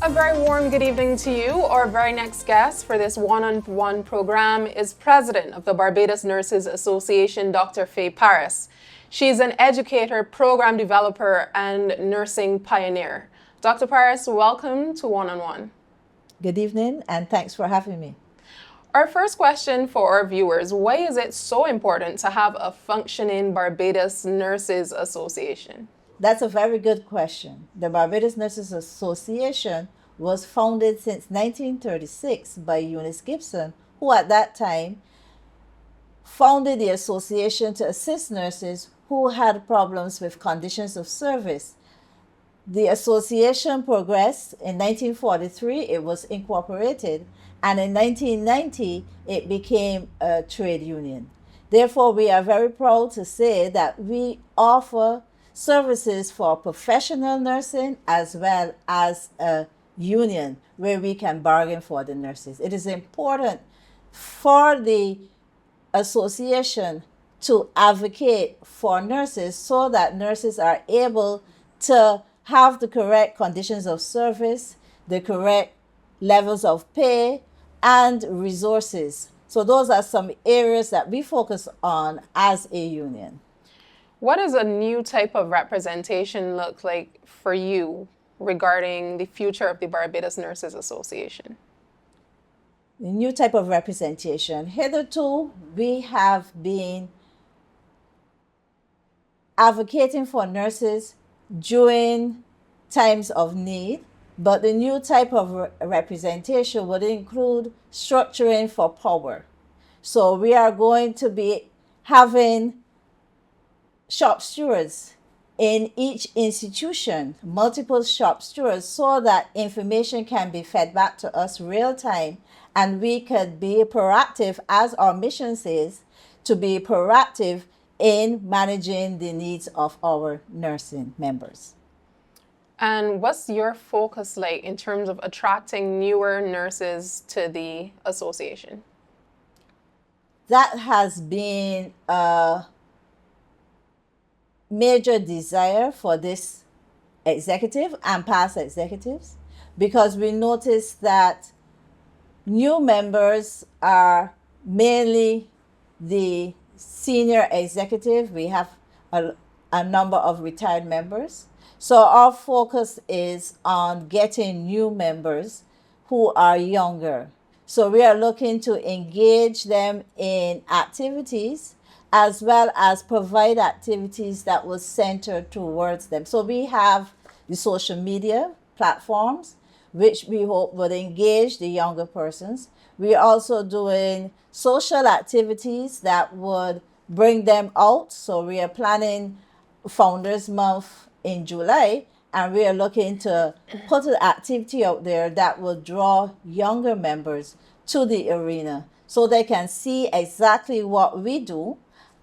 A very warm good evening to you. Our very next guest for this one-on-one program is President of the Barbados Nurses Association, Dr. Parris. She's an educator, program developer, and nursing pioneer. Dr. Parris, welcome to One-on-One. Good evening, and thanks for having me. Our first question for our viewers: why is it so important to have a functioning Barbados Nurses Association? That's a very good question. The Barbados Nurses Association was founded since 1936 by Eunice Gibson, who at that time founded the association to assist nurses who had problems with conditions of service. The association progressed. In 1943, it was incorporated, and in 1990, it became a trade union. Therefore, we are very proud to say that we offer services for professional nursing as well as a union where we can bargain for the nurses. It is important for the association to advocate for nurses so that nurses are able to have the correct conditions of service, the correct levels of pay, and resources. So those are some areas that we focus on as a union. What does a new type of representation look like for you regarding the future of the Barbados Nurses Association? The new type of representation. Hitherto, we have been advocating for nurses during times of need, but the new type of representation would include structuring for power. So we are going to be having shop stewards in each institution, multiple shop stewards, so that information can be fed back to us real time and we could be proactive, as our mission says, to be proactive in managing the needs of our nursing members. And what's your focus like in terms of attracting newer nurses to the association? That has been a major desire for this executive and past executives, because we noticed that new members are mainly the senior executive. We have a number of retired members. So our focus is on getting new members who are younger. So we are looking to engage them in activities as well as provide activities that will center towards them. So we have the social media platforms, which we hope would engage the younger persons. We are also doing social activities that would bring them out. So we are planning Founders Month in July, and we are looking to put an activity out there that will draw younger members to the arena so they can see exactly what we do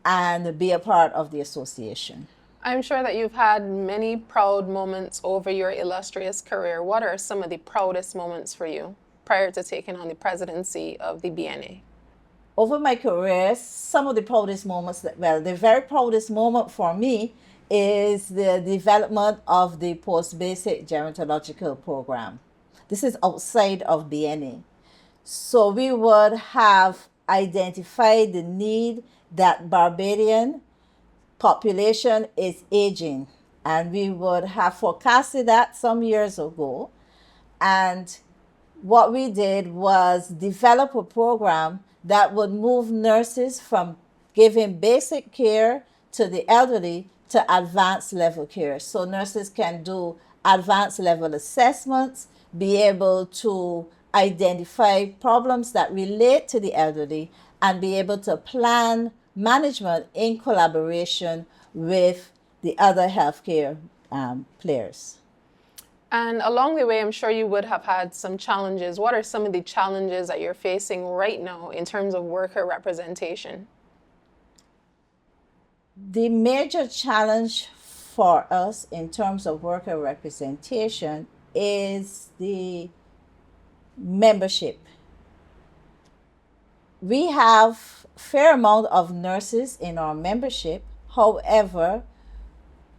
and be a part of the association. I'm sure that you've had many proud moments over your illustrious career. What are some of the proudest moments for you prior to taking on the presidency of the BNA? Over my career, some of the proudest moments, the very proudest moment for me is the development of the post-basic gerontological program. This is outside of BNA. So we would have identified the need that Barbadian population is aging, and we would have forecasted that some years ago. And what we did was develop a program that would move nurses from giving basic care to the elderly to advanced level care. So nurses can do advanced level assessments, be able to identify problems that relate to the elderly, and be able to plan management in collaboration with the other healthcare players. And along the way, I'm sure you would have had some challenges. What are some of the challenges that you're facing right now in terms of worker representation? The major challenge for us in terms of worker representation is the membership. We have a fair amount of nurses in our membership. However,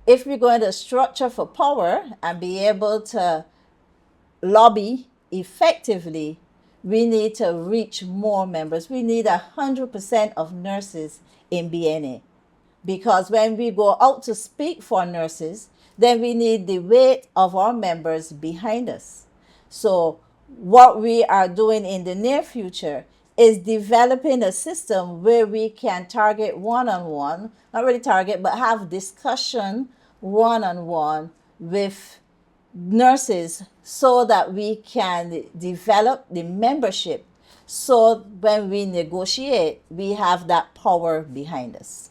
if we're going to structure for power and be able to lobby effectively, we need to reach more members. We need 100% of nurses in BNA. Because when we go out to speak for nurses, then we need the weight of our members behind us. So what we are doing in the near future is developing a system where we can target one-on-one, not really target, but have discussion one-on-one with nurses so that we can develop the membership. So when we negotiate, we have that power behind us.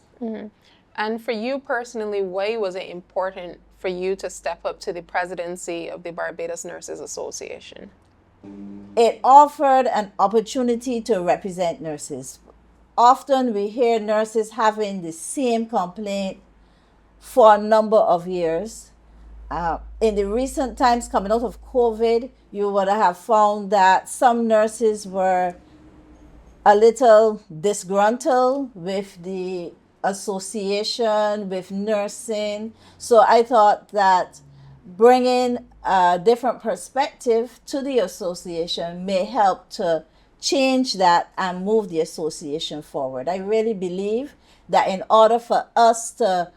And for you personally, why was it important for you to step up to the presidency of the Barbados Nurses Association? It offered an opportunity to represent nurses. Often we hear nurses having the same complaint for a number of years. In the recent times coming out of COVID, you would have found that some nurses were a little disgruntled with the association, with nursing. So I thought that bringing a different perspective to the association may help to change that and move the association forward. I really believe that in order for us to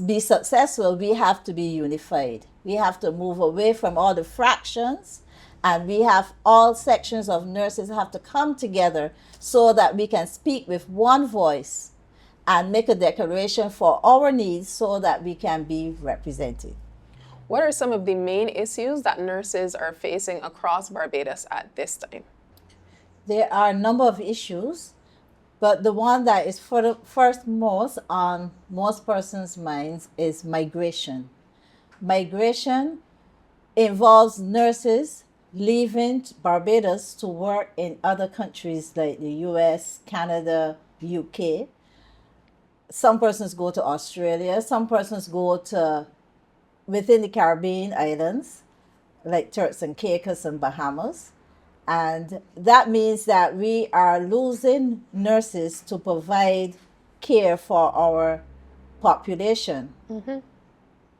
be successful, we have to be unified. We have to move away from all the fractions, and we have all sections of nurses have to come together so that we can speak with one voice and make a declaration for our needs so that we can be represented. What are some of the main issues that nurses are facing across Barbados at this time? There are a number of issues, but the one that is first most on most persons' minds is migration. Migration involves nurses leaving Barbados to work in other countries like the US, Canada, UK. Some persons go to Australia, some persons go to within the Caribbean islands, like Turks and Caicos and Bahamas. And that means that we are losing nurses to provide care for our population.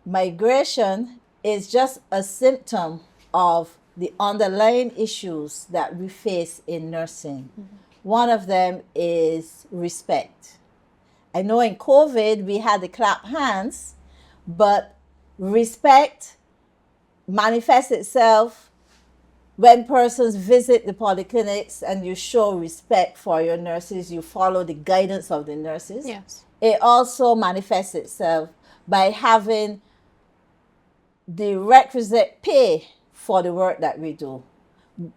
Migration is just a symptom of the underlying issues that we face in nursing. One of them is respect. I know in COVID we had to clap hands, but respect manifests itself when persons visit the polyclinics and you show respect for your nurses, you follow the guidance of the nurses. Yes. It also manifests itself by having the requisite pay for the work that we do.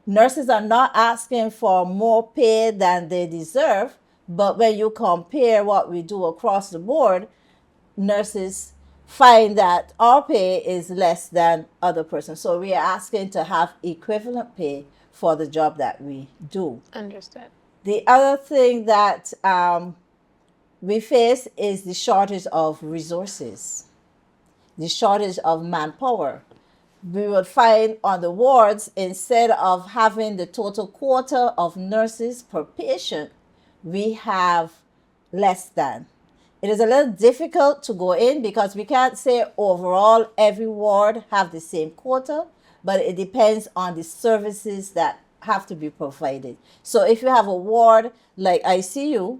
Nurses are not asking for more pay than they deserve, but when you compare what we do across the board, nurses find that our pay is less than other persons. So we are asking to have equivalent pay for the job that we do. Understood. The other thing that we face is the shortage of resources, the shortage of manpower. We would find on the wards, instead of having the total quota of nurses per patient, we have less than. It is a little difficult to go in because we can't say overall every ward have the same quota, but it depends on the services that have to be provided. So if you have a ward like ICU,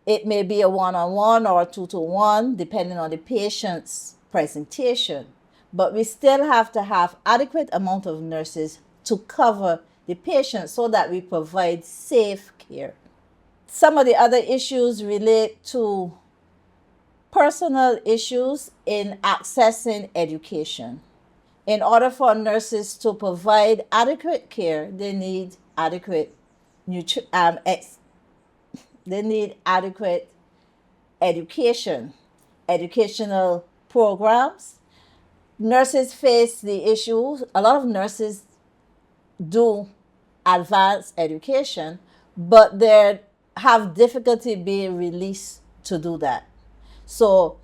it may be a one-on-one or a two-to-one, depending on the patient's presentation. But we still have to have adequate amount of nurses to cover the patient so that we provide safe care. Some of the other issues relate to personal issues in accessing education. In order for nurses to provide adequate care, they need adequate education, educational programs. Nurses face the issue. A lot of nurses do advanced education, but they have difficulty being released to do that. So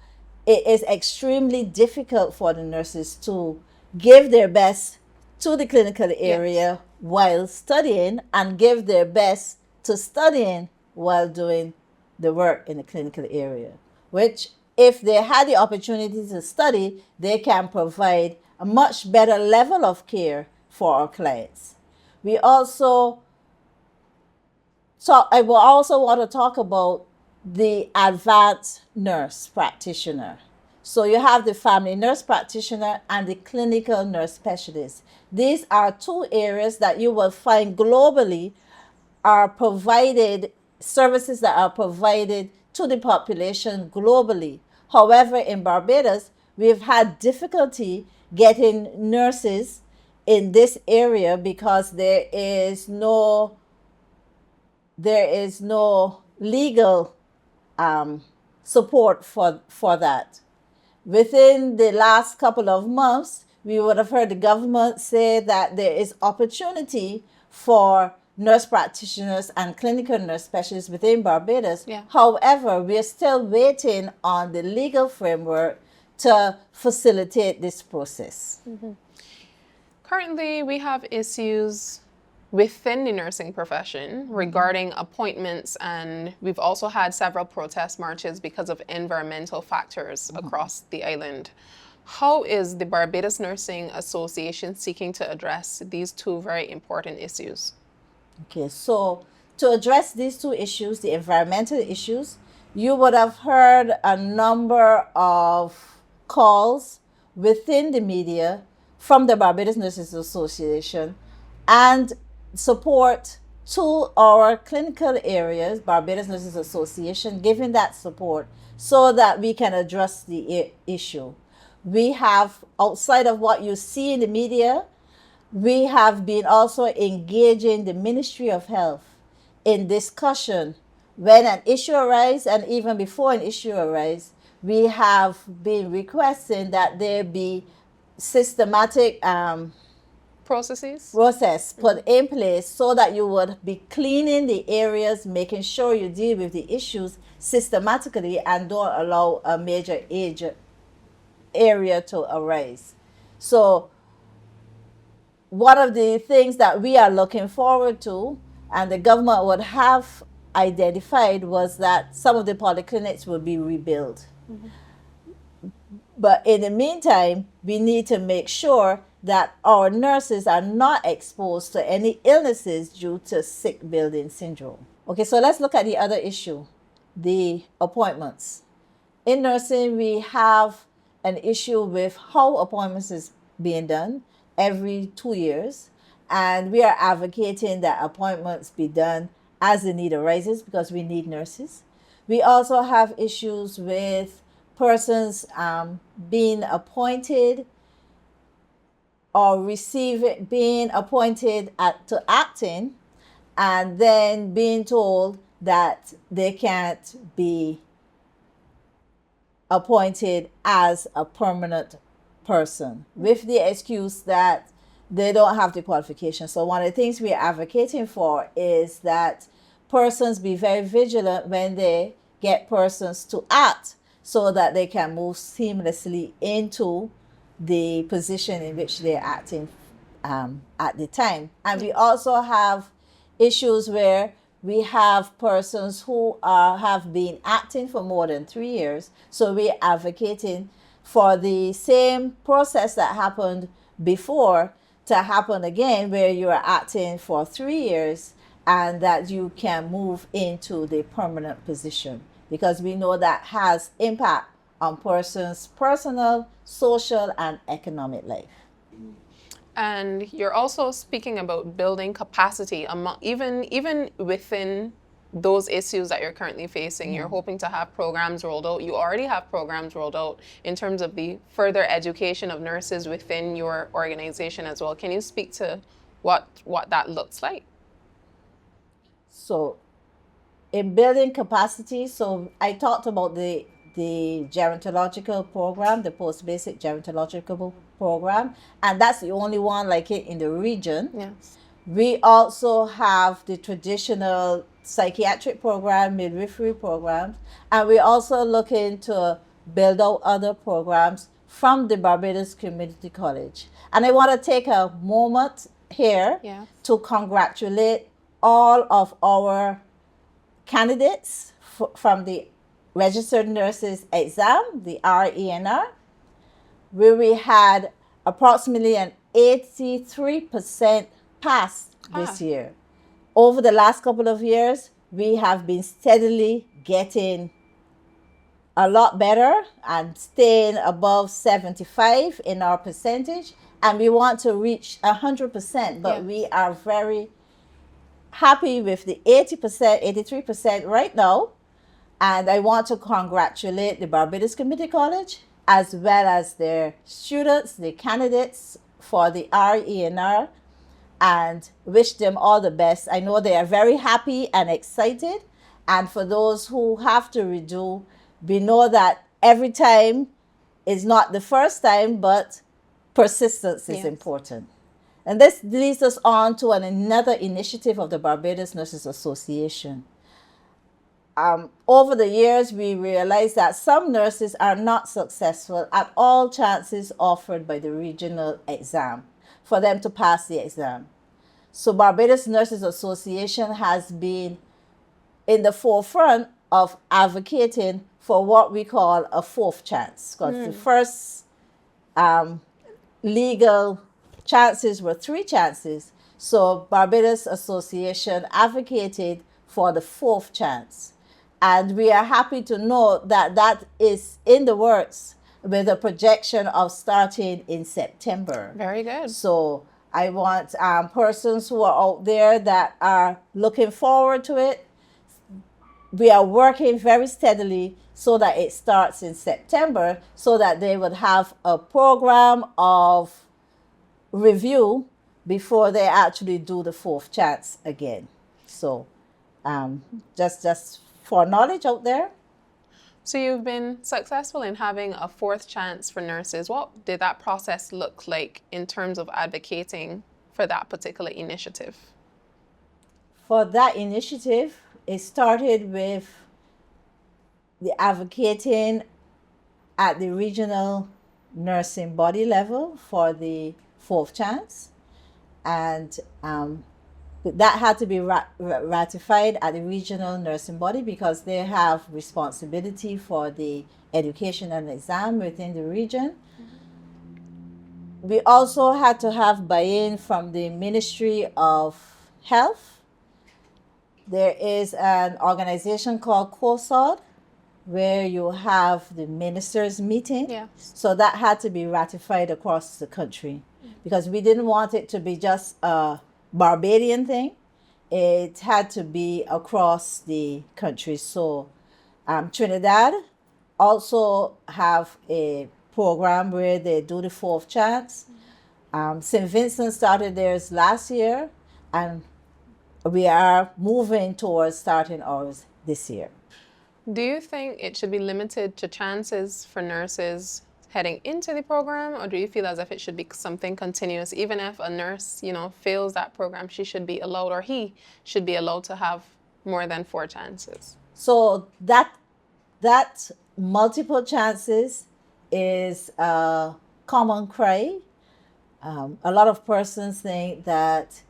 it is extremely difficult for the nurses to give their best to the clinical area while studying and give their best to studying while doing the work in the clinical area, which if they had the opportunity to study, they can provide a much better level of care for our clients. We also I will also want to talk about the advanced nurse practitioner. So you have the family nurse practitioner and the clinical nurse specialist. These are two areas that you will find globally are provided, services that are provided to the population globally. However, in Barbados, we've had difficulty getting nurses in this area because there is no legal support for that. Within the last couple of months, we would have heard the government say that there is opportunity for nurse practitioners and clinical nurse specialists within Barbados. Yeah. However, we are still waiting on the legal framework to facilitate this process. Mm-hmm. Currently, we have issues within the nursing profession regarding appointments, and we've also had several protest marches because of environmental factors across the island. How is the Barbados Nursing Association seeking to address these two very important issues? Okay, so to address these two issues, the environmental issues, you would have heard a number of calls within the media from the Barbados Nurses Association and support to our clinical areas, Barbados Nurses Association, giving that support so that we can address the issue. We have, outside of what you see in the media, we have been also engaging the Ministry of Health in discussion when an issue arises, and even before an issue arises, we have been requesting that there be systematic process put in place so that you would be cleaning the areas, making sure you deal with the issues systematically and don't allow a major area to arise. So one of the things that we are looking forward to, and the government would have identified, was that some of the polyclinics will be rebuilt. Mm-hmm. But in the meantime, we need to make sure that our nurses are not exposed to any illnesses due to sick building syndrome. Okay, so let's look at the other issue, the appointments. In nursing, we have an issue with how appointments is being done every 2 years, and we are advocating that appointments be done as the need arises because we need nurses. We also have issues with persons being appointed or being appointed to acting and then being told that they can't be appointed as a permanent person with the excuse that they don't have the qualification. So one of the things we're advocating for is that persons be very vigilant when they get persons to act so that they can move seamlessly into the position in which they're acting at the time. And we also have issues where we have persons who have been acting for more than 3 years. So we're advocating for the same process that happened before to happen again, where you are acting for 3 years and that you can move into the permanent position, because we know that has impact on persons' personal, social, and economic life. And you're also speaking about building capacity among even within those issues that you're currently facing. You're hoping to have programs rolled out. You already have programs rolled out in terms of the further education of nurses within your organization as well. Can you speak to what that looks like? So in building capacity, so I talked about the gerontological program, the post-basic gerontological program, and that's the only one like it in the region. Yes. We also have the traditional psychiatric program, midwifery programs, and we're also looking to build out other programs from the Barbados Community College. And I want to take a moment here to congratulate all of our candidates from the Registered Nurses exam, the RENR, where we had approximately 83% passed this year. Over the last couple of years, we have been steadily getting a lot better and staying above 75 in our percentage. And we want to reach 100%, but we are very happy with the 80%, 83% right now. And I want to congratulate the Barbados Community College as well as their students, the candidates for the RENR, and wish them all the best. I know they are very happy and excited. And for those who have to redo, we know that every time is not the first time, but persistence is important. And this leads us on to another initiative of the Barbados Nurses Association. Over the years, we realized that some nurses are not successful at all chances offered by the regional exam for them to pass the exam. So Barbados Nurses Association has been in the forefront of advocating for what we call a fourth chance. Because the first legal chances were 3 chances. So Barbados Association advocated for the fourth chance. And we are happy to know that that is in the works with a projection of starting in September. Very good. So I want persons who are out there that are looking forward to it. We are working very steadily so that it starts in September, so that they would have a program of review before they actually do the fourth chance again. So just for knowledge out there. So you've been successful in having a fourth chance for nurses. What did that process look like in terms of advocating for that particular initiative? For that initiative, it started with the advocating at the regional nursing body level for the fourth chance. And that had to be ratified at the regional nursing body because they have responsibility for the education and exam within the region. We also had to have buy-in from the Ministry of Health. There is an organization called COSOD where you have the ministers meeting. Yeah. So that had to be ratified across the country because we didn't want it to be just a Barbadian thing. It had to be across the country. So Trinidad also have a program where they do the fourth chance. St. Vincent started theirs last year, and we are moving towards starting ours this year. Do you think it should be limited to chances for nurses heading into the program, or do you feel as if it should be something continuous? Even if a nurse, fails that program, she should be allowed, or he should be allowed to have more than 4 chances. So that multiple chances is a common cry. A lot of persons think that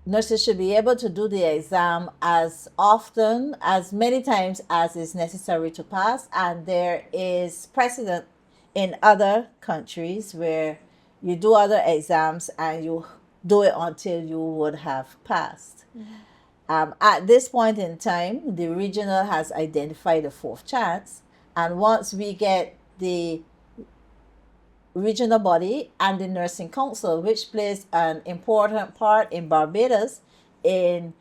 nurses should be able to do the exam as often, as many times as is necessary to pass. And there is precedent in other countries where you do other exams and you do it until you would have passed. At this point in time, the regional has identified a fourth chance. And once we get the regional body and the nursing council, which plays an important part in Barbados in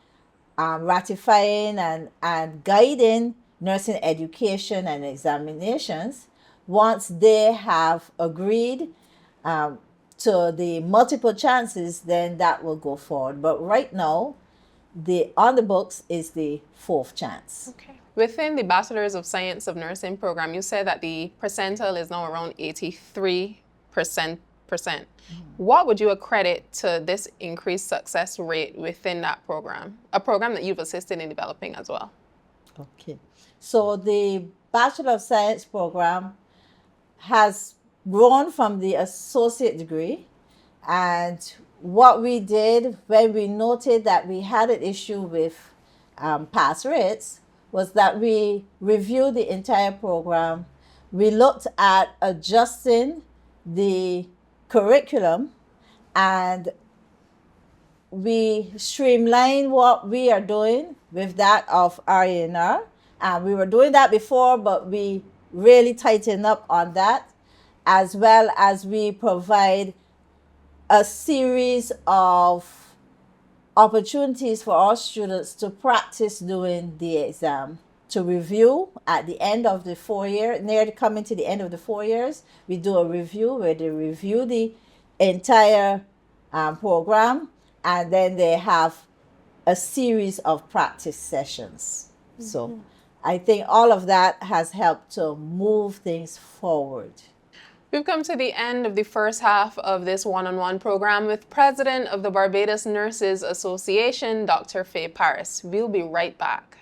ratifying and guiding nursing education and examinations, once they have agreed to the multiple chances, then that will go forward. But right now, on the books is the fourth chance. Okay. Within the Bachelor's of Science of Nursing program, you said that the percentile is now around 83%. What would you accredit to this increased success rate within that program, a program that you've assisted in developing as well? Okay. So the Bachelor of Science program has grown from the associate degree, and what we did when we noted that we had an issue with pass rates was that we reviewed the entire program. We looked at adjusting the curriculum, and we streamline what we are doing with that of RENR. And we were doing that before, but we really tighten up on that, as well as we provide a series of opportunities for our students to practice doing the exam, to review at the end of the 4 year, near coming to the end of the 4 years. We do a review where they review the entire program, and then they have a series of practice sessions. So I think all of that has helped to move things forward. We've come to the end of the first half of this one-on-one program with President of the Barbados Nurses Association, Dr. Faye Parris. We'll be right back.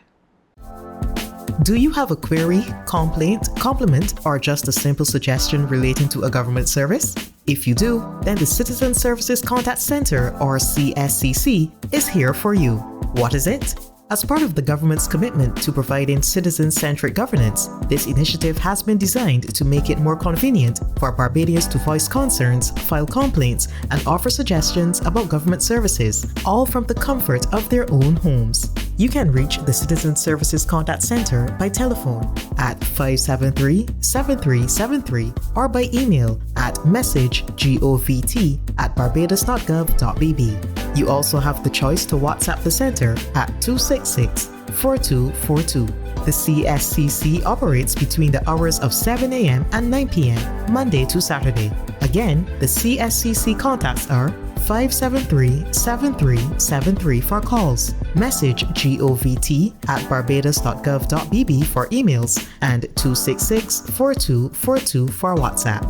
Do you have a query, complaint, compliment, or just a simple suggestion relating to a government service? If you do, then the Citizen Services Contact Center, or CSCC, is here for you. What is it? As part of the government's commitment to providing citizen-centric governance, this initiative has been designed to make it more convenient for Barbadians to voice concerns, file complaints, and offer suggestions about government services, all from the comfort of their own homes. You can reach the Citizen Services Contact Center by telephone at 573-7373 or by email at messagegovt@barbados.gov.bb. You also have the choice to WhatsApp the center at 266-4242. The CSCC operates between the hours of 7 a.m. and 9 p.m., Monday to Saturday. Again, the CSCC contacts are 573-7373 for calls, message govt@barbados.gov.bb for emails, and 266-4242 for WhatsApp.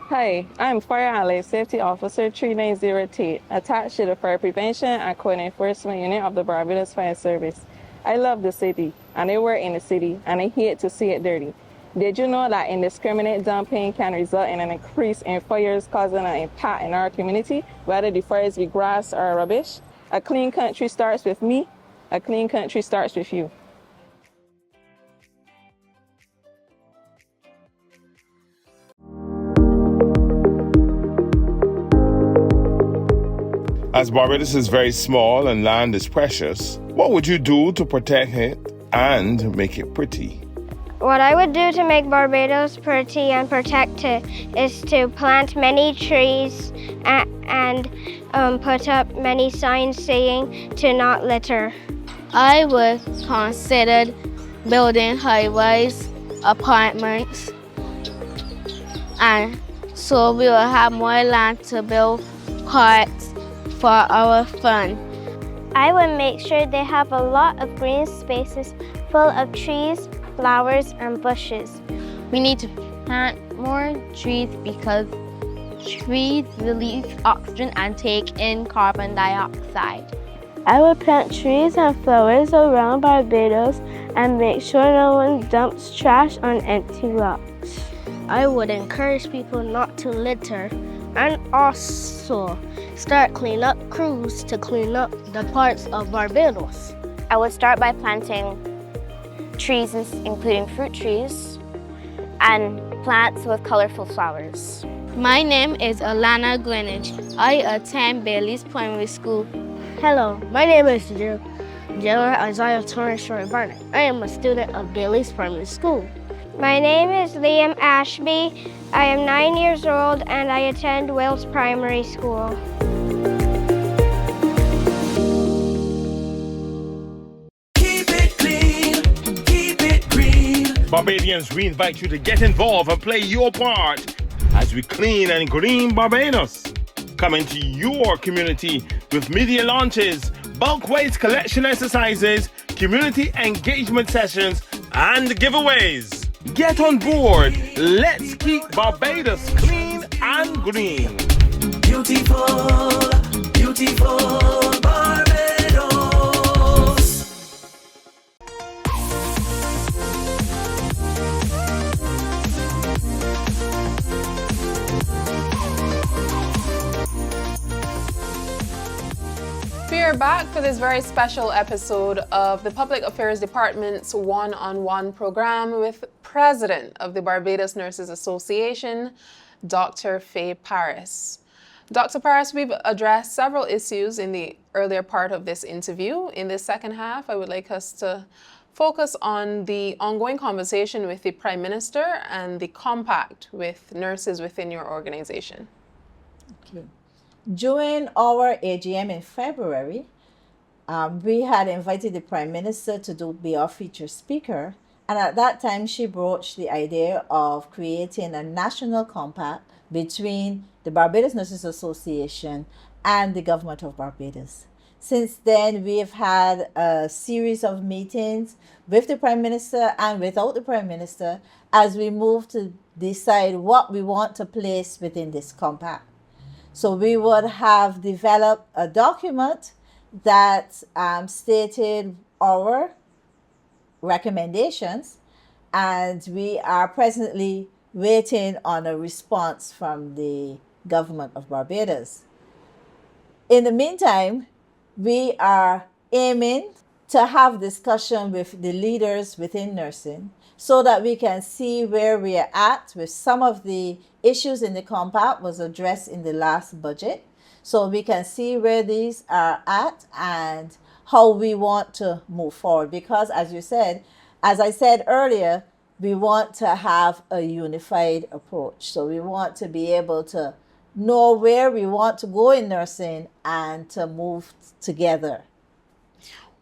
Hi, I'm Fire and Life Safety Officer 390 Tate, attached to the Fire Prevention and Code Enforcement Unit of the Barbados Fire Service. I love the city, and I work in the city, and I hate to see it dirty. Did you know that indiscriminate dumping can result in an increase in fires, causing an impact in our community, whether the fires be grass or rubbish? A clean country starts with me. A clean country starts with you. As Barbados is very small and land is precious, what would you do to protect it and make it pretty? What I would do to make Barbados pretty and protect it is to plant many trees and put up many signs saying to not litter. I would consider building highways, apartments, and so we will have more land to build parks for our fun. I would make sure they have a lot of green spaces full of trees, flowers, and bushes. We need to plant more trees because trees release oxygen and take in carbon dioxide. I would plant trees and flowers around Barbados and make sure no one dumps trash on empty lots. I would encourage people not to litter and also start cleanup crews to clean up the parts of Barbados. I would start by planting trees, including fruit trees, and plants with colorful flowers. My name is Alana Greenwich. I attend Bailey's Primary School. Hello, my name is General Isaiah Torrance Short Barnett. I am a student of Bailey's Primary School. My name is Liam Ashby. I am 9 years old and I attend Wales Primary School. Keep it clean, keep it green. Barbadians, we invite you to get involved and play your part as we clean and green Barbados. Come into your community with media launches, bulk waste collection exercises, community engagement sessions, and giveaways. Get on board. Let's keep Barbados clean and green. Beautiful, beautiful Barbados. We are back for this very special episode of the Public Affairs Department's one-on-one program with President of the Barbados Nurses Association, Dr. Faye Parris. Dr. Parris, we've addressed several issues in the earlier part of this interview. In this second half, I would like us to focus on the ongoing conversation with the Prime Minister and the compact with nurses within your organization. Okay. During our AGM in February, we had invited the Prime Minister to be our featured speaker. And at that time, she broached the idea of creating a national compact between the Barbados Nurses Association and the government of Barbados. Since then, we have had a series of meetings with the Prime Minister and without the Prime Minister as we move to decide what we want to place within this compact. So we would have developed a document that stated our recommendations, and we are presently waiting on a response from the government of Barbados. In the meantime, we are aiming to have discussion with the leaders within nursing so that we can see where we are at with some of the issues in the compact was addressed in the last budget. So we can see where these are at and how we want to move forward. Because as I said earlier, we want to have a unified approach. So we want to be able to know where we want to go in nursing and to move together.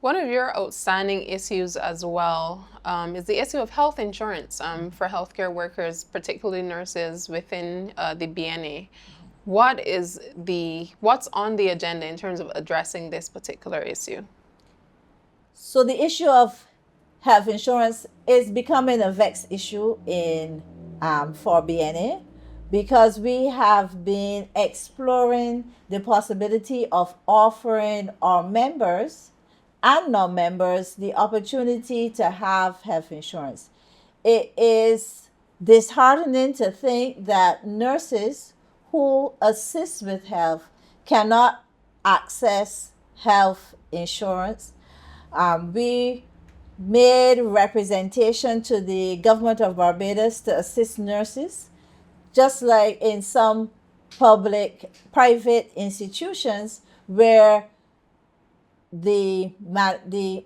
One of your outstanding issues as well is the issue of health insurance for healthcare workers, particularly nurses within the BNA. What's on the agenda in terms of addressing this particular issue? So the issue of health insurance is becoming a vexed issue for BNA because we have been exploring the possibility of offering our members and non-members the opportunity to have health insurance. It is disheartening to think that nurses who assist with health cannot access health insurance. We made representation to the government of Barbados to assist nurses, just like in some private institutions where the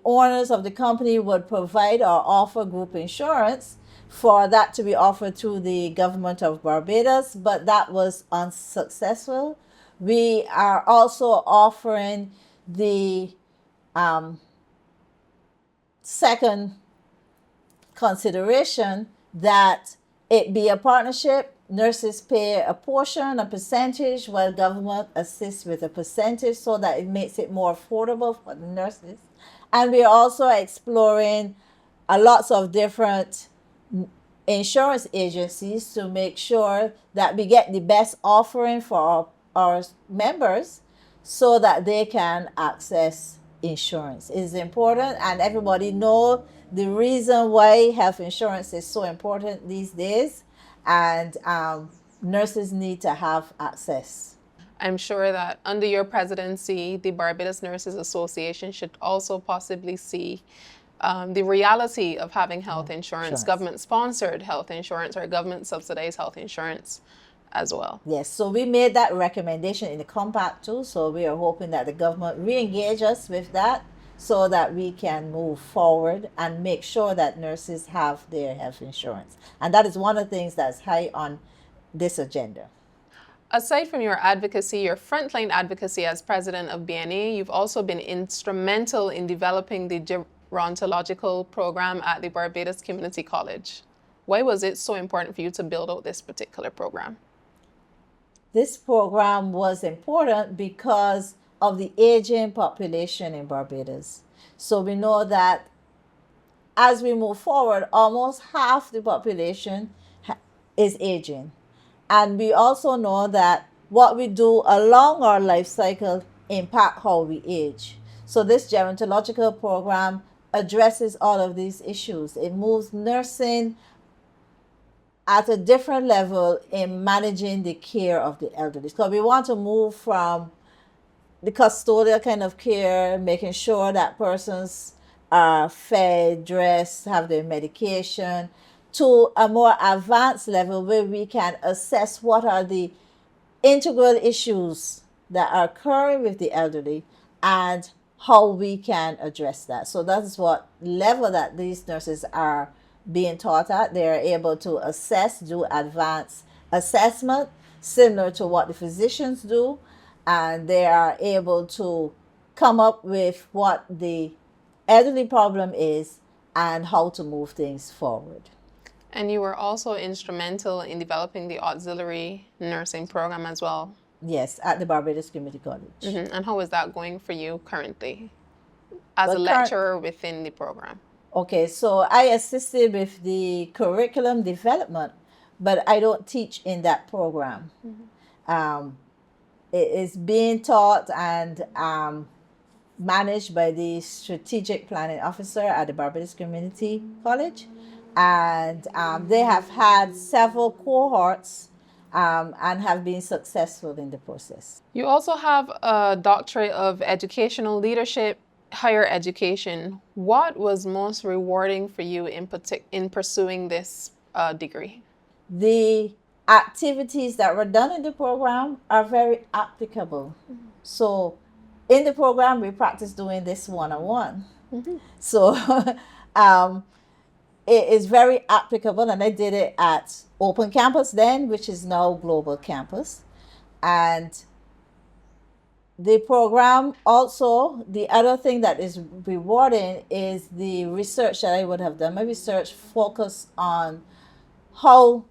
owners of the company would provide or offer group insurance for that to be offered to the government of Barbados, but that was unsuccessful. We are also offering the second consideration that it be a partnership. Nurses pay a portion, a percentage, while government assists with a percentage so that it makes it more affordable for the nurses. And we are also exploring lots of different insurance agencies to make sure that we get the best offering for our members so that they can access insurance. It is important, and everybody knows the reason why health insurance is so important these days. And nurses need to have access. I'm sure that under your presidency, the Barbados Nurses Association should also possibly see the reality of having health insurance, government-sponsored health insurance or government-subsidized health insurance as well. Yes, so we made that recommendation in the compact too. So we are hoping that the government re-engage us with that so that we can move forward and make sure that nurses have their health insurance. And that is one of the things that's high on this agenda. Aside from your advocacy, your frontline advocacy as president of BNA, you've also been instrumental in developing the gerontological program at the Barbados Community College. Why was it so important for you to build out this particular program? This program was important because of the aging population in Barbados. So we know that as we move forward, almost half the population is aging. And we also know that what we do along our life cycle impact how we age. So this gerontological program addresses all of these issues. It moves nursing at a different level in managing the care of the elderly. So we want to move from the custodial kind of care, making sure that persons are fed, dressed, have their medication, to a more advanced level where we can assess what are the integral issues that are occurring with the elderly and how we can address that. So that is what level that these nurses are being taught at. They are able to assess, do advanced assessment, similar to what the physicians do, and they are able to come up with what the elderly problem is and how to move things forward. And you were also instrumental in developing the auxiliary nursing program as well. Yes, at the Barbados Community College. And how is that going for you currently as a Well, lecturer within the program? Okay, so I assisted with the curriculum development, but I don't teach in that program. It is being taught and managed by the strategic planning officer at the Barbados Community College, and they have had several cohorts and have been successful in the process. You also have a doctorate of educational leadership, higher education. What was most rewarding for you in pursuing this degree? The activities that were done in the program are very applicable. So in the program, we practice doing this one-on-one. So it is very applicable, and I did it at Open Campus then, which is now Global Campus. And the program also, the other thing that is rewarding is the research that I would have done. My research focused on how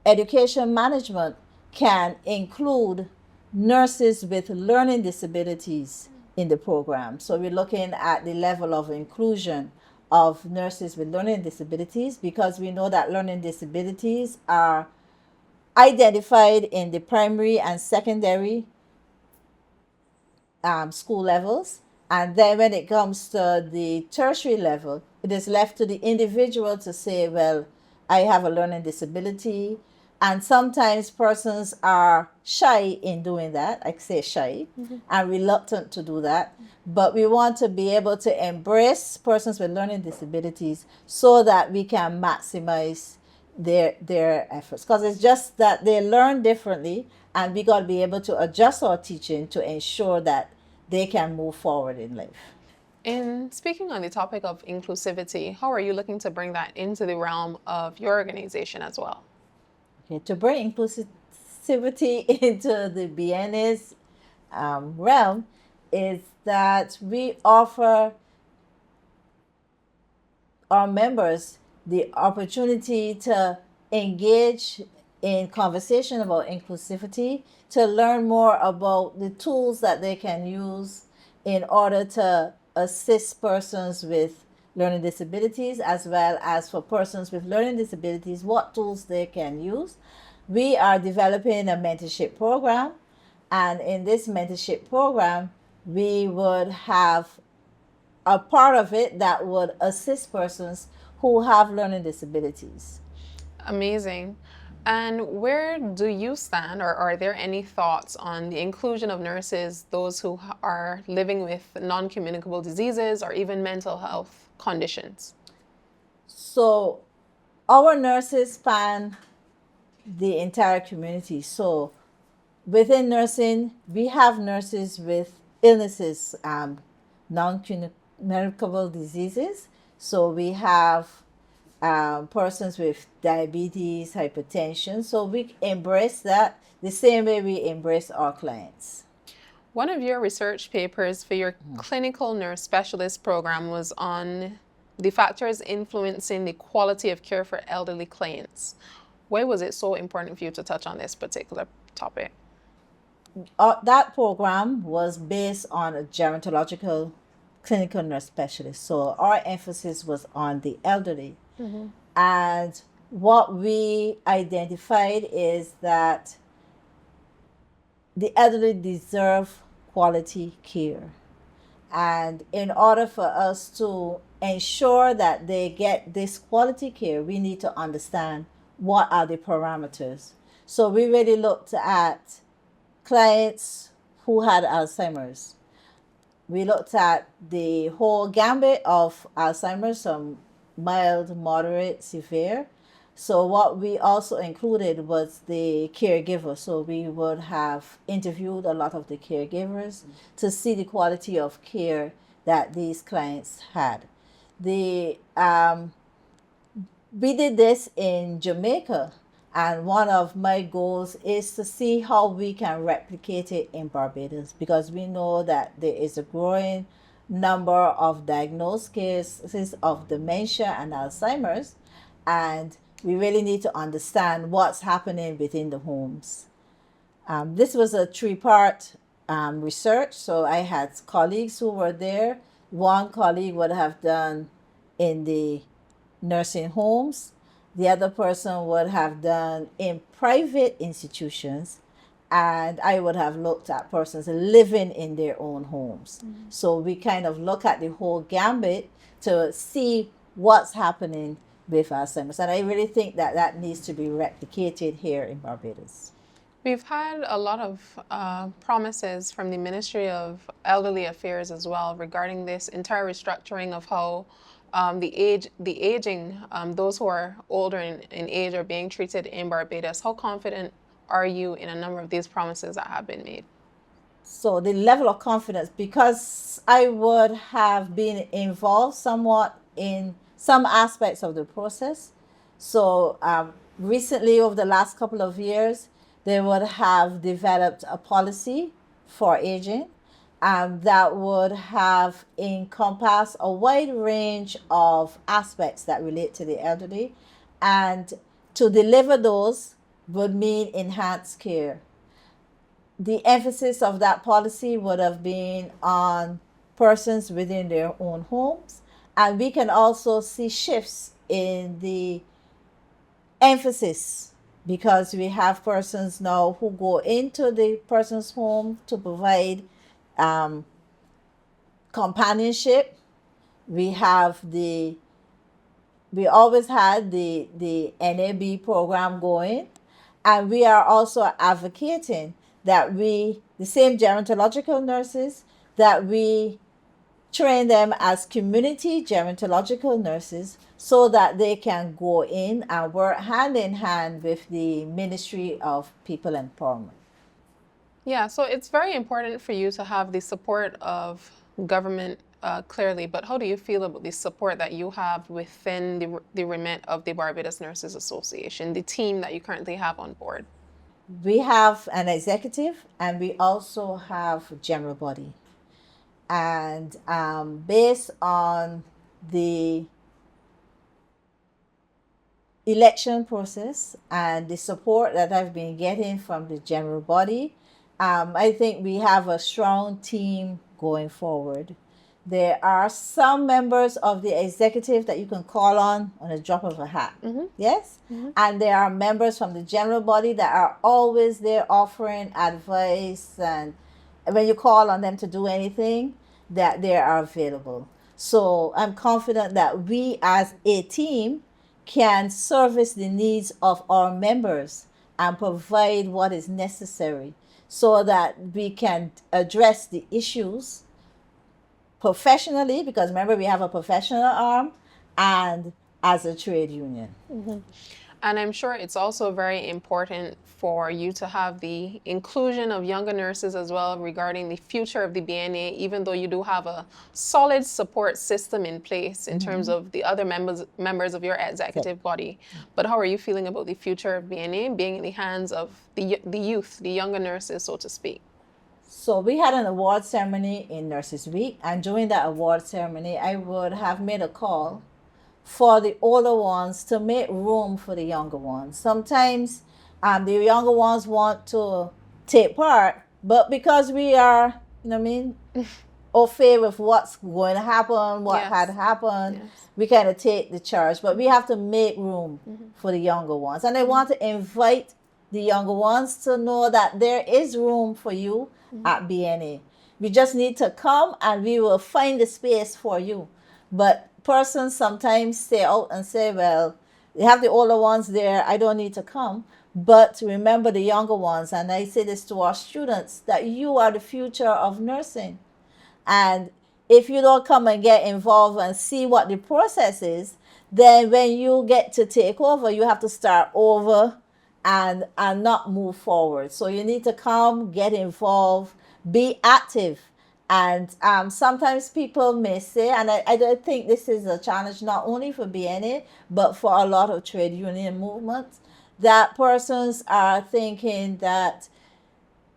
education management can include nurses with learning disabilities in the program. So we're looking at the level of inclusion of nurses with learning disabilities, because we know that learning disabilities are identified in the primary and secondary school levels. And then when it comes to the tertiary level, it is left to the individual to say, well, I have a learning disability. And sometimes persons are shy in doing that, I say shy, and reluctant to do that. But we want to be able to embrace persons with learning disabilities so that we can maximize their efforts. Because it's just that they learn differently, and we got to be able to adjust our teaching to ensure that they can move forward in life. In speaking on the topic of inclusivity, how are you looking to bring that into the realm of your organization as well? Okay, to bring inclusivity into the BNA's realm is that we offer our members the opportunity to engage in conversation about inclusivity, to learn more about the tools that they can use in order to assist persons with learning disabilities, as well as for persons with learning disabilities, what tools they can use. We are developing a mentorship program, and in this mentorship program, we would have a part of it that would assist persons who have learning disabilities. Amazing. And where do you stand, or are there any thoughts on the inclusion of nurses, those who are living with non-communicable diseases or even mental health conditions? So our nurses span the entire community. So within nursing, we have nurses with illnesses, non-communicable diseases. So we have persons with diabetes, hypertension. So we embrace that the same way we embrace our clients. One of your research papers for your clinical nurse specialist program was on the factors influencing the quality of care for elderly clients. Why was it so important for you to touch on this particular topic? That program was based on a gerontological clinical nurse specialist. So our emphasis was on the elderly. And what we identified is that the elderly deserve quality care. And in order for us to ensure that they get this quality care, we need to understand what are the parameters. So we really looked at clients who had Alzheimer's. We looked at the whole gambit of Alzheimer's, from mild, moderate, severe. So what we also included was the caregiver. So we would have interviewed a lot of the caregivers to see the quality of care that these clients had. We did this in Jamaica, and one of my goals is to see how we can replicate it in Barbados, because we know that there is a growing number of diagnosed cases of dementia and Alzheimer's, and we really need to understand what's happening within the homes. This was a three-part research, so I had colleagues who were there. One colleague would have done in the nursing homes, the other person would have done in private institutions, and I would have looked at persons living in their own homes. So we kind of look at the whole gambit to see what's happening with Alzheimer's, and I really think that that needs to be replicated here in Barbados. We've had a lot of promises from the Ministry of Elderly Affairs as well regarding this entire restructuring of how the aging, those who are older in age are being treated in Barbados. How confident are you in a number of these promises that have been made? So the level of confidence, because I would have been involved somewhat in some aspects of the process. So recently, over the last couple of years, they would have developed a policy for aging that would have encompassed a wide range of aspects that relate to the elderly. And to deliver those would mean enhanced care. The emphasis of that policy would have been on persons within their own homes. And we can also see shifts in the emphasis, because we have persons now who go into the person's home to provide companionship. We always had the NAB program going, and we are also advocating that the same gerontological nurses, that we train them as community gerontological nurses, so that they can go in and work hand in hand with the Ministry of People Empowerment. Yeah, so it's very important for you to have the support of government clearly, but how do you feel about the support that you have within the remit of the Barbados Nurses Association, the team that you currently have on board? We have an executive, and we also have a general body. And based on the election process and the support that I've been getting from the general body, I think we have a strong team going forward. There are some members of the executive that you can call on a drop of a hat. Yes? And there are members from the general body that are always there offering advice, and when you call on them to do anything, that they are available. So I'm confident that we as a team can service the needs of our members and provide what is necessary, so that we can address the issues professionally, because remember, we have a professional arm, and as a trade union. And I'm sure it's also very important for you to have the inclusion of younger nurses as well regarding the future of the BNA, even though you do have a solid support system in place in terms of the other members of your executive body. But how are you feeling about the future of BNA being in the hands of the youth, the younger nurses, so to speak? So we had an award ceremony in Nurses Week, and during that award ceremony, I would have made a call for the older ones to make room for the younger ones. Sometimes the younger ones want to take part, but because we are, au fait with what's going to happen, what had happened, we kind of take the charge. But we have to make room for the younger ones. And I want to invite the younger ones to know that there is room for you at BNA. We just need to come, and we will find the space for you. But persons sometimes stay out and say, well, they have the older ones there, I don't need to come. But remember the younger ones, and I say this to our students, that you are the future of nursing. And if you don't come and get involved and see what the process is, then when you get to take over, you have to start over and not move forward. So you need to come, get involved, be active. And sometimes people may say, and I don't think this is a challenge not only for BNA, but for a lot of trade union movements, that persons are thinking that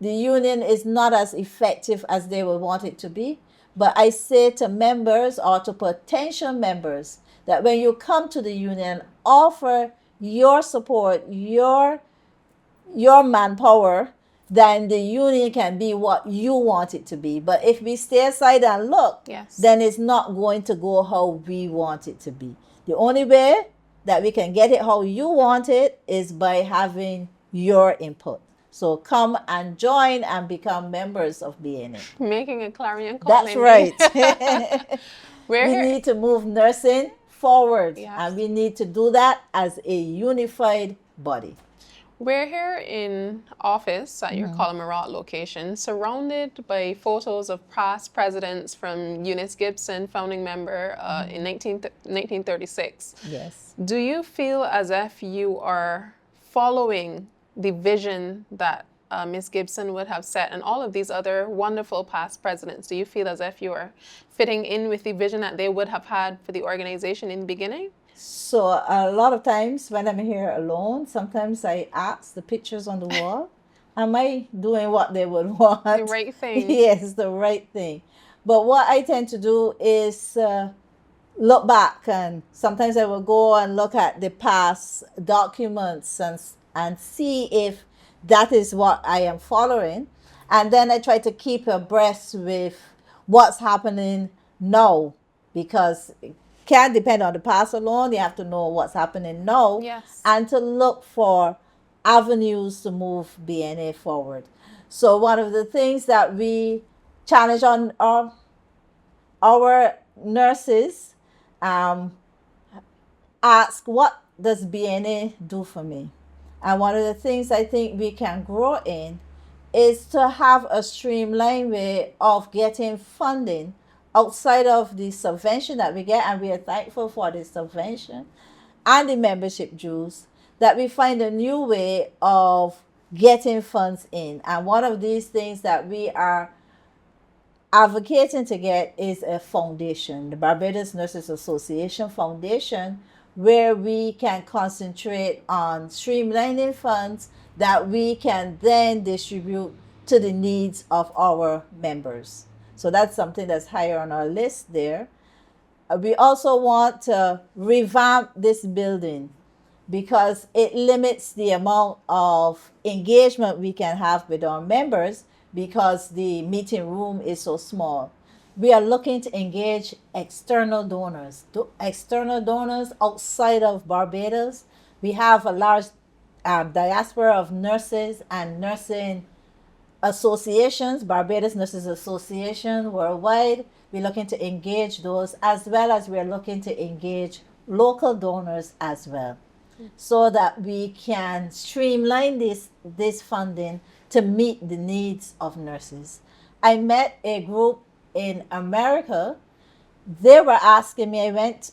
the union is not as effective as they would want it to be. But I say to members or to potential members that when you come to the union, offer your support, your manpower, then the union can be what you want it to be. But if we stay aside and look, Yes. then it's not going to go how we want it to be. The only way that we can get it how you want it is by having your input. So come and join and become members of BNA. Making a clarion call. That's indeed. right. We're We here. need to move nursing forward, Yes. and we need to do that as a unified body. We're here in office at your Colamarat location, surrounded by photos of past presidents from Eunice Gibson, founding member in 1936. Yes. Do you feel as if you are following the vision that Ms. Gibson would have set and all of these other wonderful past presidents? Do you feel as if you are fitting in with the vision that they would have had for the organization in the beginning? So a lot of times when I'm here alone, sometimes I ask the pictures on the wall, am I doing what they would want? The right thing. Yes, the right thing. But what I tend to do is look back, and sometimes I will go and look at the past documents and see if that is what I am following. And then I try to keep abreast with what's happening now, because it can't depend on the past alone. You have to know what's happening now. Yes. And to look for avenues to move BNA forward. So one of the things that we challenge on our nurses, ask, what does BNA do for me? And one of the things I think we can grow in is to have a streamlined way of getting funding outside of the subvention that we get, and we are thankful for the subvention and the membership dues, that we find a new way of getting funds in. And one of these things that we are advocating to get is a foundation, the Barbados Nurses Association Foundation, where we can concentrate on streamlining funds that we can then distribute to the needs of our members. So that's something that's higher on our list there. We also want to revamp this building because it limits the amount of engagement we can have with our members because the meeting room is so small. We are looking to engage external donors outside of Barbados. We have a large diaspora of nurses and nursing associations, Barbados Nurses Association worldwide. We're looking to engage those, as well as we're looking to engage local donors as well, so that we can streamline this funding to meet the needs of nurses. I met a group in America. They were asking me, I went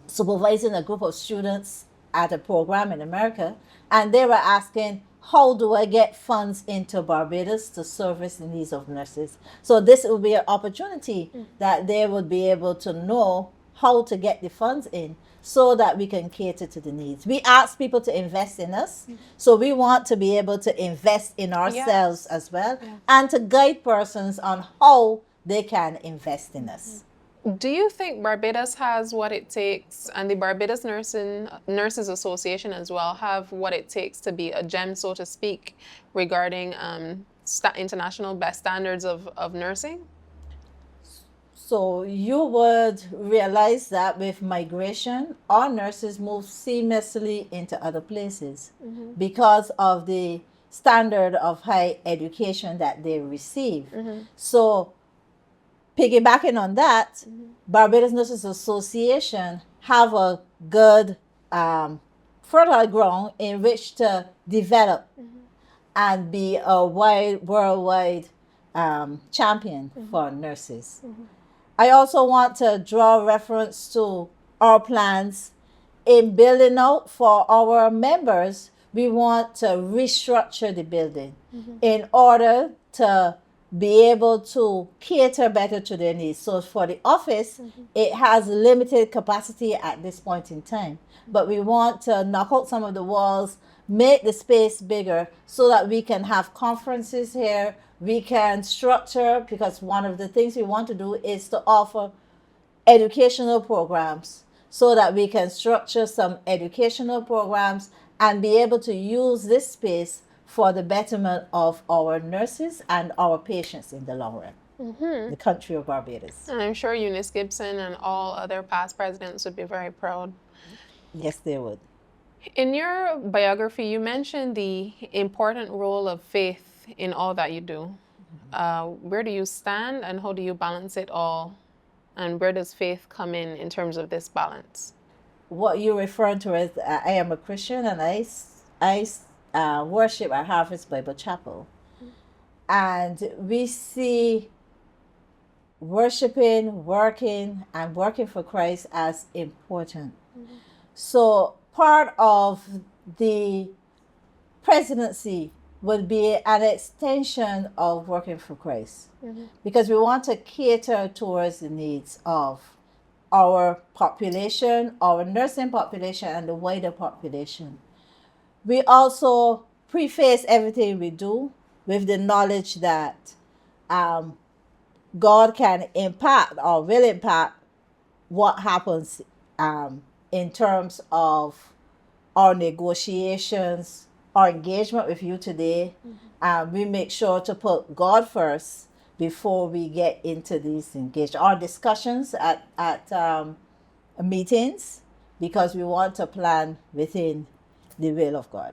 supervising a group of students at a program in America, and they were asking, how do I get funds into Barbados to service the needs of nurses? So this will be an opportunity that they would be able to know how to get the funds in so that we can cater to the needs. We ask people to invest in us, so we want to be able to invest in ourselves as well, and to guide persons on how they can invest in us. Do you think Barbados has what it takes, and the Barbados Nurses Association as well have what it takes to be a gem, so to speak, regarding international best standards of nursing? So you would realize that with migration, our nurses move seamlessly into other places because of the standard of high education that they receive. So piggybacking on that, Barbados Nurses Association have a good fertile ground in which to develop and be a worldwide champion for nurses. I also want to draw reference to our plans in building out for our members. We want to restructure the building in order to be able to cater better to their needs. So for the office, it has limited capacity at this point in time. But we want to knock out some of the walls, make the space bigger so that we can have conferences here. We can structure, because one of the things we want to do is to offer educational programs so that we can structure some educational programs and be able to use this space for the betterment of our nurses and our patients in the long run. The country of Barbados. And I'm sure Eunice Gibson and all other past presidents would be very proud. Yes, they would. In your biography, you mentioned the important role of faith in all that you do. Where do you stand and how do you balance it all? And where does faith come in terms of this balance? What you're referring to is I am a Christian and I worship at Harvest Bible Chapel. And we see worshiping, working, and working for Christ as important. So part of the presidency would be an extension of working for Christ, because we want to cater towards the needs of our population, our nursing population, and the wider population. We also preface everything we do with the knowledge that God can impact or will impact what happens in terms of our negotiations, our engagement with you today. We make sure to put God first before we get into these engagements. Our discussions at meetings, because we want to plan within the will of God.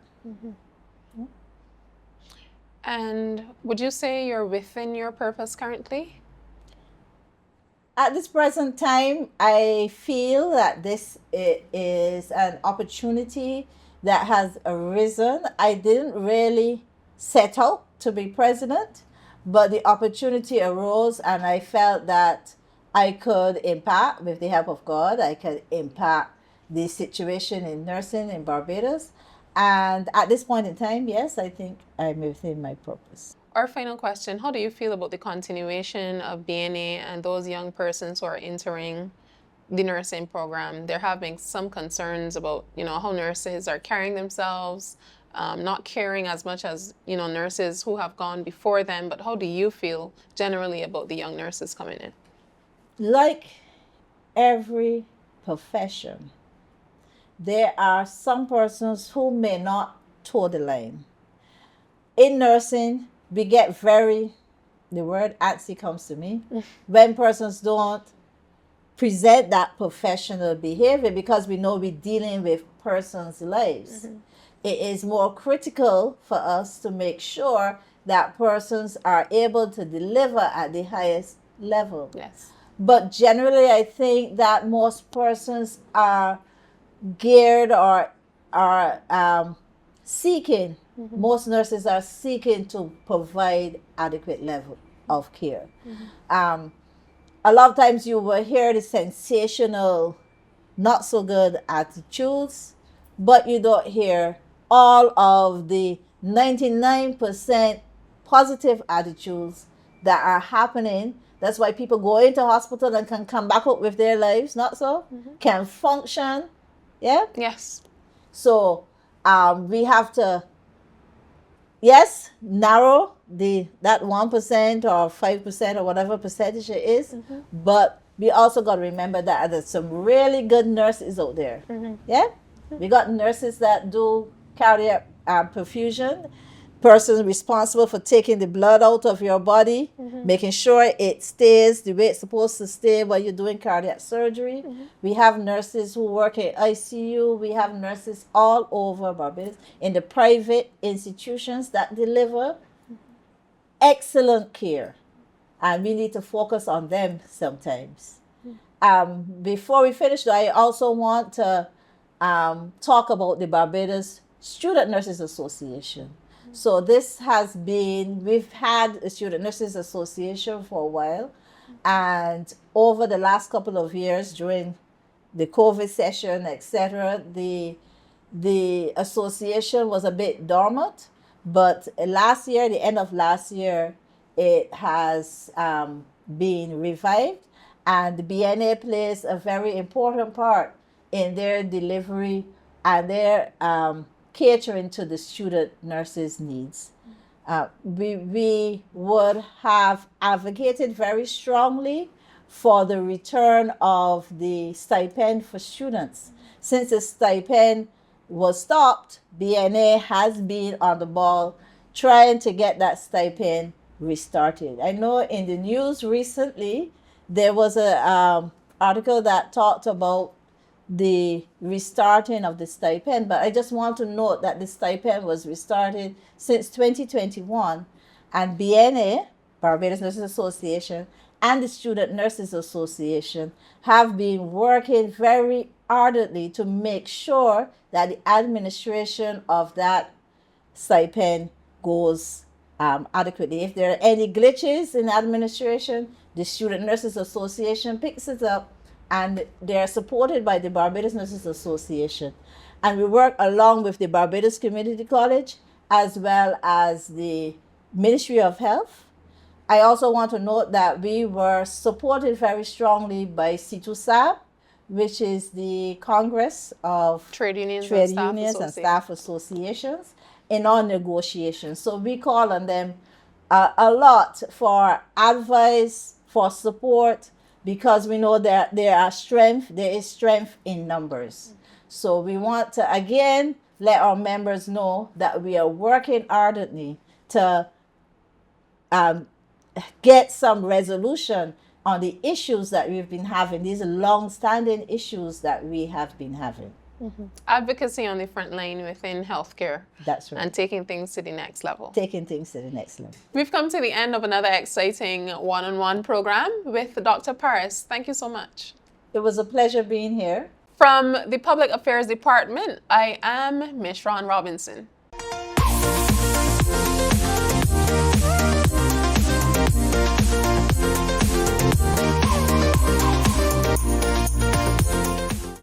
And would you say you're within your purpose currently? At this present time, I feel that this is an opportunity that has arisen. I didn't really set out to be president, but the opportunity arose and I felt that I could impact, with the help of God, I could impact the situation in nursing in Barbados. And at this point in time, yes, I think I'm within my purpose. Our final question, how do you feel about the continuation of BNA and those young persons who are entering the nursing program? They're having some concerns about, how nurses are carrying themselves, not caring as much as, nurses who have gone before them. But how do you feel generally about the young nurses coming in? Like every profession, there are some persons who may not toe the line. In nursing, we get the word antsy comes to me, when persons don't present that professional behavior, because we know we're dealing with persons' lives. It is more critical for us to make sure that persons are able to deliver at the highest level. Yes. But generally, I think that most persons are geared or are seeking, most nurses are seeking to provide adequate level of care. A lot of times you will hear the sensational, not so good attitudes, but you don't hear all of the 99% positive attitudes that are happening. That's why people go into hospital and can come back up with their lives, not so? Can function. Yeah? Yes. So we have to, yes, narrow that 1% or 5% or whatever percentage it is, but we also got to remember that there's some really good nurses out there. Yeah? We got nurses that do cardiac perfusion, persons responsible for taking the blood out of your body, making sure it stays the way it's supposed to stay while you're doing cardiac surgery. We have nurses who work in ICU. We have nurses all over Barbados in the private institutions that deliver excellent care. And we need to focus on them sometimes. Before we finish, though, I also want to talk about the Barbados Student Nurses Association. So this has been, we've had a Student Nurses Association for a while, and over the last couple of years during the COVID session, etc., the association was a bit dormant, but last year, the end of last year, it has been revived, and the BNA plays a very important part in their delivery and their catering to the student nurses' needs. We would have advocated very strongly for the return of the stipend for students. Since the stipend was stopped, BNA has been on the ball trying to get that stipend restarted. I know in the news recently, there was a article that talked about the restarting of the stipend, but I just want to note that the stipend was restarted since 2021, and BNA, Barbados Nurses Association, and the Student Nurses Association have been working very ardently to make sure that the administration of that stipend goes adequately. If there are any glitches in administration, the Student Nurses Association picks it up, and they are supported by the Barbados Nurses Association. And we work along with the Barbados Community College as well as the Ministry of Health. I also want to note that we were supported very strongly by CITUSAB, which is the Congress of Trade unions and staff associations, in our negotiations. So we call on them a lot for advice, for support, because we know that there is strength in numbers. So we want to again let our members know that we are working ardently to get some resolution on the issues that we've been having, these long-standing issues that we have been having. Advocacy on the front line within healthcare. That's right. And taking things to the next level. Taking things to the next level. We've come to the end of another exciting one-on-one program with Dr. Parris. Thank you so much. It was a pleasure being here. From the Public Affairs Department, I am Miss Ron Robinson.